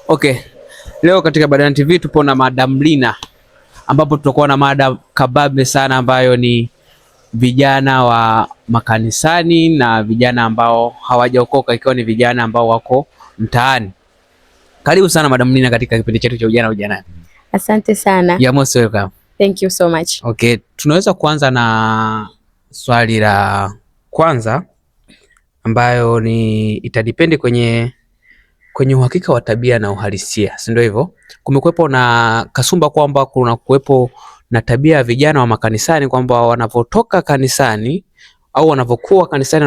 Okay. Leo katika Badana TV tupo na Madam Lina, ambapo tutakuwa na mada kababe sana ambayo ni vijana wa makanisani na vijana ambao hawajaokoka, ikiwa ni vijana ambao wako mtaani. Karibu sana Madam Lina katika kipindi chetu cha Ujana Ujanani. Asante sana. You're most welcome. Thank you so much. Okay, tunaweza kuanza na swali la kwanza ambayo ni itadipendi kwenye uhakika wa tabia na uhalisia, si ndio hivyo? Kumekuwepo na kasumba kwamba kuna kuwepo na tabia ya vijana wa makanisani kwamba wanavotoka kanisani au wanavokuwa kanisani,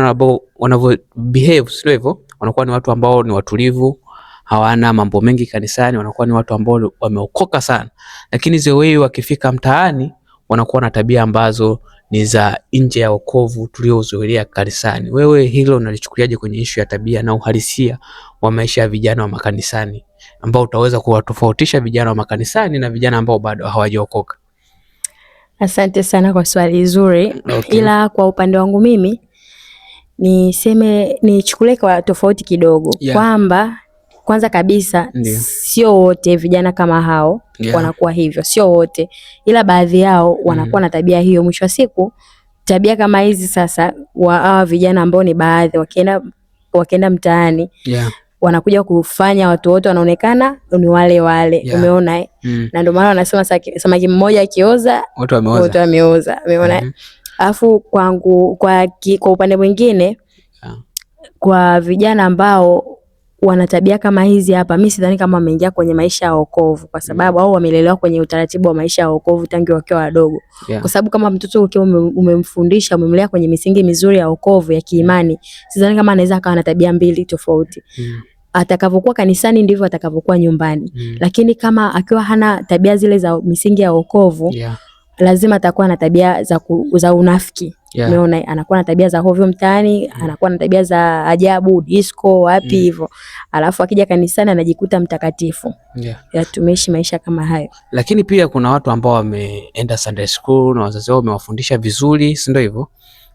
wanavo behave, si ndio hivyo? Wanakuwa ni watu ambao ni watulivu, hawana mambo mengi kanisani, wanakuwa ni watu ambao wameokoka sana, lakini zewe wakifika mtaani wanakuwa na tabia ambazo ni za nje ya wokovu tuliozoelea kanisani. Wewe hilo unalichukuliaje kwenye issue ya tabia na uhalisia wa maisha ya vijana wa makanisani, ambao utaweza kuwatofautisha vijana wa makanisani na vijana ambao bado hawajaokoka? Asante sana kwa swali zuri. Okay. Ila kwa upande wangu mimi nichukulie kwa tofauti kidogo, kwamba kwanza kabisa sio wote vijana kama hao wanakuwa hivyo, sio wote, ila baadhi yao wanakuwa na tabia hiyo. Mwisho wa siku tabia kama hizi sasa hawa vijana ambao ni baadhi wakienda mtaani wanakuja kufanya watu wote wanaonekana ni wale wale. Umeona na ndio maana wanasema samaki mmoja akioza wote wameoza. Umeona? Alafu kwangu kwa upande mwingine kwa vijana ambao wana tabia kama hizi hapa, mimi sidhani kama wameingia kwenye maisha ya wokovu, kwa sababu au wamelelewa kwenye utaratibu wa maisha ya wokovu tangu wakiwa wadogo. Kwa sababu kama mtoto ukiwa umemfundisha, umemlea kwenye misingi mizuri ya wokovu ya kiimani, sidhani kama anaweza akawa na tabia mbili tofauti. Atakavyokuwa kanisani ndivyo atakavyokuwa nyumbani. Lakini kama akiwa hana tabia zile za misingi ya wokovu, lazima atakuwa na tabia za unafiki. Umeona? Anakuwa na tabia za hovyo mtaani, anakuwa na tabia za ajabu, disco, wapi hivyo. Alafu akija kanisani anajikuta mtakatifu. Tumeishi maisha kama hayo. Lakini pia kuna watu ambao wameenda Sunday school na wazazi wao wamewafundisha vizuri, si ndio hivyo?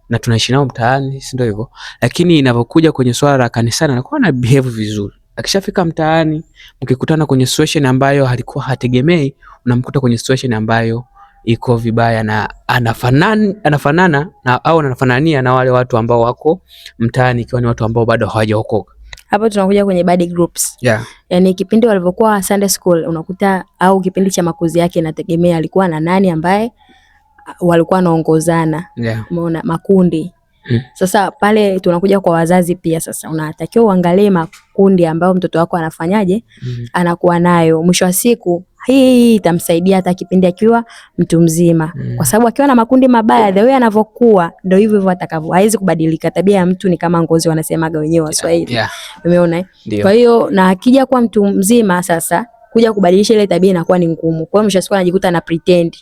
Na tunaishi nao mtaani, si ndio hivyo? Lakini inapokuja kwenye swala la kanisani anakuwa na behave vizuri. Akishafika mtaani, mkikutana kwenye situation ambayo halikuwa hategemei, unamkuta kwenye situation ambayo iko vibaya na anafanana na au anafanania na wale watu ambao wako mtaani, ikiwa ni watu ambao bado hawajaokoka. Hapo tunakuja kwenye bad groups. Yaani kipindi walivyokuwa Sunday school unakuta, au kipindi cha makuzi yake inategemea alikuwa na nani ambaye walikuwa wanaongozana. Umeona? Makundi. Sasa pale tunakuja kwa wazazi pia. Sasa unatakiwa uangalie makundi ambayo mtoto wako anafanyaje, anakuwa nayo. Mwisho wa siku hii itamsaidia hata kipindi akiwa mtu mzima. Kwa sababu akiwa na makundi mabaya, the way anavyokuwa ndio hivyo hivyo atakavyo. Haiwezi kubadilika. Tabia ya mtu ni kama ngozi, wanasemaga wenyewe Waswahili. Umeona? Kwa hiyo na akija kwa mtu mzima sasa kuja kubadilisha ile tabia inakuwa ni ngumu. Kwa hiyo mwisho wa siku anajikuta na pretend.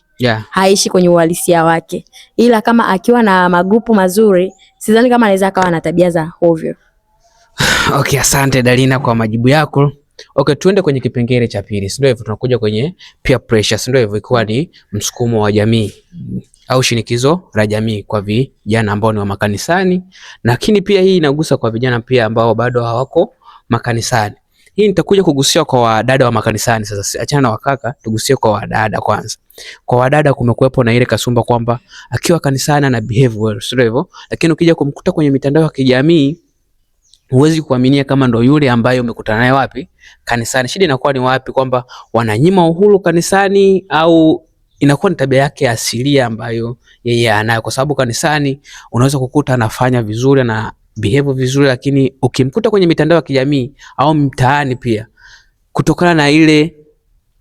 Haishi kwenye uhalisia wake. Ila kama akiwa na magrupu mazuri, sidhani kama anaweza akawa na tabia za hovyo. Okay, asante Dalina kwa majibu yako. Okay, tuende kwenye kipengele cha pili. Ndio hivyo tunakuja kwenye peer pressure. Ndio hivyo, ikiwa ni msukumo wa jamii au shinikizo la jamii kwa vijana ambao ni wa makanisani, lakini pia hii inagusa kwa vijana pia ambao bado hawako makanisani. Hii nitakuja kugusia kwa wadada wa makanisani. Sasa achana na wakaka, tugusie kwa wadada kwanza. Kwa wadada kumekuwepo na ile kasumba kwamba akiwa kanisani ana behave well, sio hivyo? Lakini ukija kumkuta kwenye mitandao ya kijamii huwezi kuaminia kama ndo yule ambaye umekutana naye wapi? Kanisani. Shida inakuwa ni wapi? Kwamba wananyima uhuru kanisani, au inakuwa ni tabia yake asilia ambayo yeye anayo? Kwa sababu kanisani unaweza kukuta anafanya vizuri na behave vizuri, lakini ukimkuta kwenye mitandao ya kijamii au mtaani pia, kutokana na ile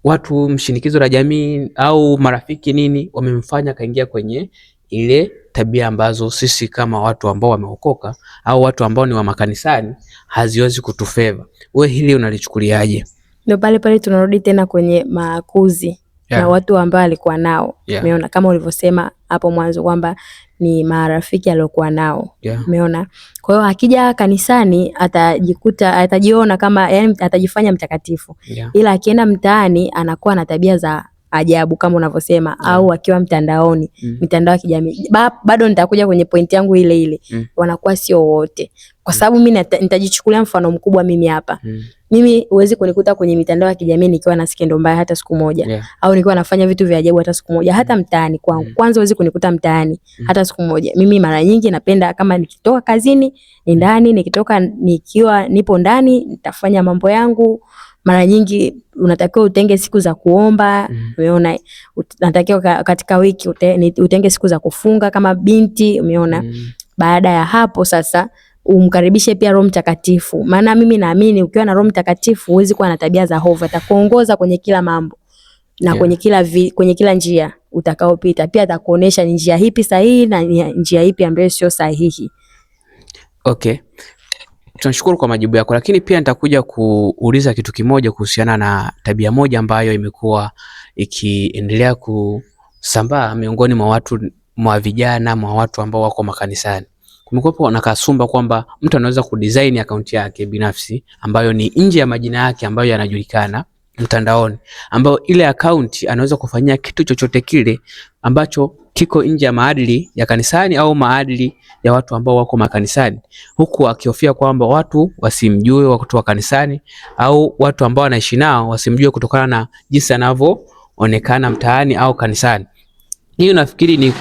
watu mshinikizo la jamii au marafiki nini wamemfanya kaingia kwenye ile tabia ambazo sisi kama watu ambao wameokoka au watu ambao ni wa makanisani haziwezi kutufeva. Wewe hili unalichukuliaje? Ndio pale tunarudi tena kwenye makuzi na watu ambao alikuwa nao. Umeona? Kama ulivyosema hapo mwanzo kwamba ni marafiki aliokuwa nao. Umeona? Kwa hiyo akija kanisani atajiona kama, yani atajifanya mtakatifu. Ila akienda mtaani anakuwa na tabia za ajabu kama unavyosema, au akiwa mtandaoni, mitandao ya kijamii. Bado nitakuja kwenye point yangu ile ile. Wanakuwa sio wote. Kwa sababu mimi nitajichukulia mfano mkubwa mimi hapa. mimi huwezi kunikuta kwenye mitandao ya kijamii nikiwa na skendo mbaya hata siku moja, au nikiwa nafanya vitu vya ajabu hata siku moja, hata mtaani kwangu. Kwanza huwezi kunikuta mtaani hata siku moja. Mimi mara nyingi napenda kama nikitoka kazini ni ndani, nikitoka nikiwa nipo ndani nitafanya mambo yangu. Mara nyingi unatakiwa utenge siku za kuomba, umeona, unatakiwa katika wiki utenge siku za kufunga kama binti, umeona. Baada ya hapo sasa umkaribishe pia Roho Mtakatifu. Maana mimi naamini ukiwa na Roho Mtakatifu huwezi kuwa na tabia za hovyo. Atakuongoza kwenye kila mambo na kwenye kila njia utakaopita. Pia atakuonesha ni njia ipi sahihi na njia ipi ambayo sio sahihi. Okay. Tunashukuru kwa majibu yako, lakini pia nitakuja kuuliza kitu kimoja kuhusiana na tabia moja ambayo imekuwa ikiendelea kusambaa miongoni mwa watu, mwa vijana, mwa watu ambao wako makanisani. Kumekuwa na kasumba kwamba mtu anaweza kudesign account yake binafsi ambayo ni nje ya majina yake ambayo yanajulikana mtandaoni, ambayo ile account anaweza kufanyia kitu chochote kile ambacho kiko nje ya maadili ya kanisani au maadili ya watu ambao wako makanisani, huku akihofia kwamba watu wasimjue watu wa kanisani au watu ambao anaishi nao wasimjue kutokana na jinsi anavyoonekana mtaani au kanisani. Hiyo nafikiri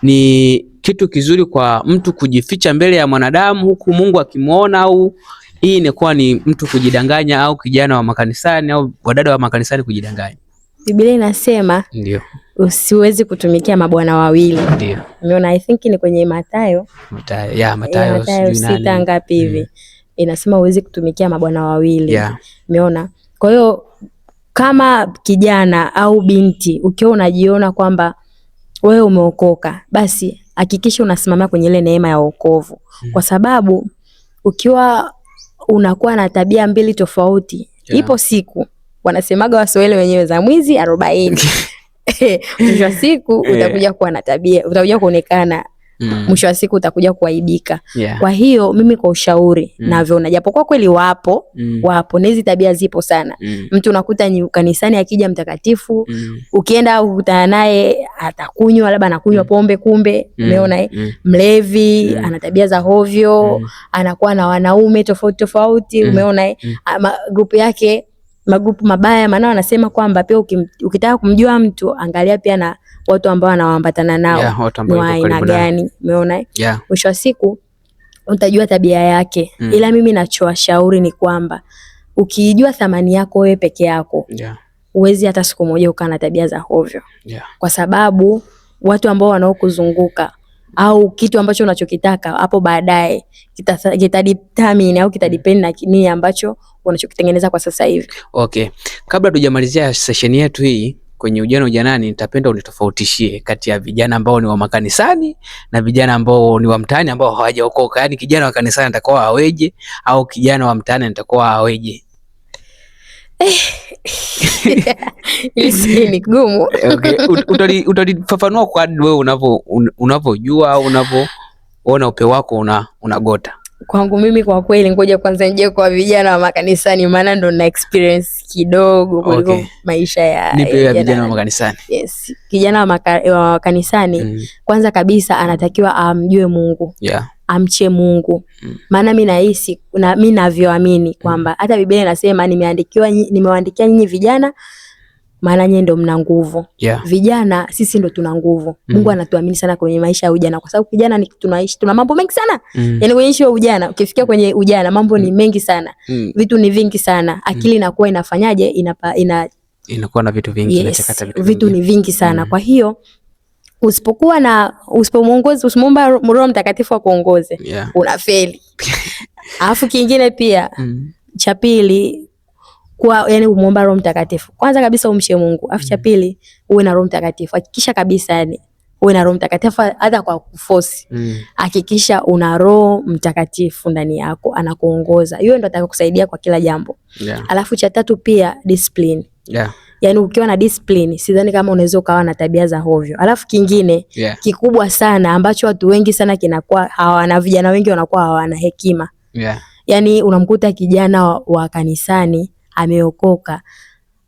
ni kitu kizuri kwa mtu kujificha mbele ya mwanadamu huku Mungu akimuona, au hii inakuwa ni mtu kujidanganya, au kijana wa makanisani au wadada wa makanisani kujidanganya? Biblia inasema ndio usiwezi kutumikia mabwana wawili. Ndio. Umeona, I think ni kwenye Mathayo 6 ngapi hivi. Inasema uwezi kutumikia mabwana wawili. Umeona? Kwa hiyo kama kijana au binti ukiwa unajiona kwamba wewe umeokoka, basi hakikisha unasimama kwenye ile neema ya wokovu. Kwa sababu ukiwa unakuwa na tabia mbili tofauti, ipo siku wanasemaga Waswahili wenyewe za mwizi 40. Mwisho wa siku utakuja kuwa na tabia, utakuja kuonekana, mwisho wa siku utakuja kuaibika. Kwa hiyo mimi kwa ushauri navyoona, japokuwa kweli wapo na hizi tabia zipo sana. Mtu unakuta ni kanisani akija mtakatifu, ukienda ukutana naye atakunywa, labda anakunywa pombe, kumbe umeona mlevi, ana tabia za hovyo, anakuwa na wanaume tofauti tofauti, umeona grupu yake, magrupu mabaya. Maana wanasema kwamba pia ukitaka kumjua mtu angalia pia na watu ambao anawaambatana nao ni aina gani, umeona. Mwisho wa siku utajua tabia yake. Ila mimi nachowashauri ni kwamba ukijua thamani yako wewe peke yako, uwezi hata siku moja ukaa na tabia za hovyo. Kwa sababu watu ambao wanaokuzunguka au kitu ambacho unachokitaka hapo baadaye kitadetermine au kitadepend na nini ambacho unachokitengeneza kwa sasa hivi. Okay. Kabla tujamalizia session yetu hii kwenye ujanani, nitapenda unitofautishie kati ya vijana ambao ni wa makanisani na vijana ambao ni wa mtaani ambao hawajaokoka. Yaani kijana wa kanisani atakuwa aweje au kijana wa mtaani atakuwa aweje? Hili ni gumu. Okay. Utalifafanua kwa wewe unavyojua au unavyoona upe wako unagota. Kwangu mimi kwa kweli, ngoja kwanza nje kwa vijana wa makanisani, maana ndo na experience kidogo kuliko maisha ya vijana wa makanisani. Yes. Kijana wa kanisani kwanza kabisa anatakiwa amjue Mungu. Amche Mungu. Maana mimi nahisi na mimi navyoamini kwamba hata Biblia inasema nimewaandikia nyinyi vijana maana nyinyi ndio mna nguvu. Vijana sisi ndio tuna nguvu. Mungu anatuamini sana kwenye maisha ya ujana, kwa sababu kijana ni tunaishi, tuna mambo mengi sana. Yaani kwenye maisha ya ujana, ukifikia kwenye ujana mambo ni mengi sana. Vitu ni vingi sana. Akili inakuwa inafanyaje? Inakuwa na vitu vingi, inachakata vitu ni vingi sana. Kwa hiyo usipomuomba Roho Mtakatifu akuongoze, unafeli. Alafu kingine pia cha pili, yani umuomba Roho Mtakatifu. Kwanza kabisa umche Mungu. Alafu cha pili uwe na Roho Mtakatifu. Hakikisha kabisa yani uwe na Roho Mtakatifu hata kwa kuforce. Hakikisha una Roho Mtakatifu ndani yako anakuongoza. Hiyo ndio atakusaidia kwa kila jambo. Alafu cha tatu pia discipline. Yaani ukiwa na discipline sidhani kama unaweza ukawa na tabia za hovyo. Alafu kingine kikubwa sana ambacho watu wengi sana kinakuwa hawana, vijana wengi wanakuwa hawana hekima. Yaani unamkuta kijana wa kanisani ameokoka,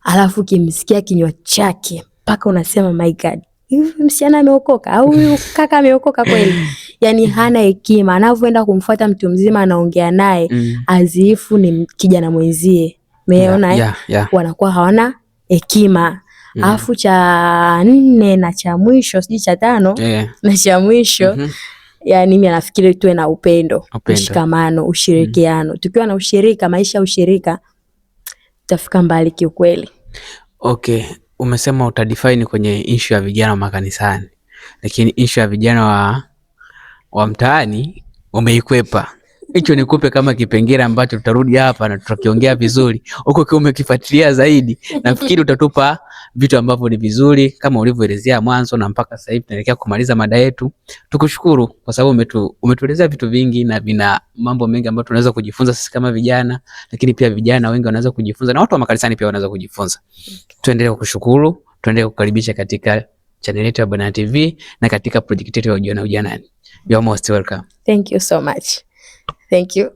alafu kimsikia kinywa chake mpaka unasema my God, hivi msichana ameokoka au huyu kaka ameokoka kweli? Yaani hana hekima. Anavyoenda kumfuata mtu mzima anaongea naye azifu ni kijana mwenzie. Umeona wanakuwa hawana hekima. Alafu cha 4 na cha mwisho sijui cha 5 na cha mwisho yani mimi nafikiri tuwe na upendo, mshikamano, ushirikiano. Tukiwa na ushirika, maisha ya ushirika, tutafika mbali kiukweli. Okay, umesema utadefine kwenye issue ya vijana makanisani, lakini issue ya vijana wa mtaani umeikwepa. Hicho nikupe kama kipengele ambacho tutarudi hapa na tutakiongea vizuri. Huko kama umekifuatilia zaidi, nafikiri utatupa vitu ambavyo ni vizuri kama ulivyoelezea mwanzo, na mpaka sasa hivi tunaelekea kumaliza mada yetu. Tukushukuru kwa sababu umetuelezea vitu vingi na vina mambo mengi ambayo tunaweza kujifunza sisi kama vijana, lakini pia vijana wengi wanaweza kujifunza na watu wa makanisani pia wanaweza kujifunza. Tuendelee kukushukuru, tuendelee kukaribisha katika channel yetu ya Banana TV na katika project yetu ya Ujana Ujanani. You are most welcome. Thank you so much. Thank you.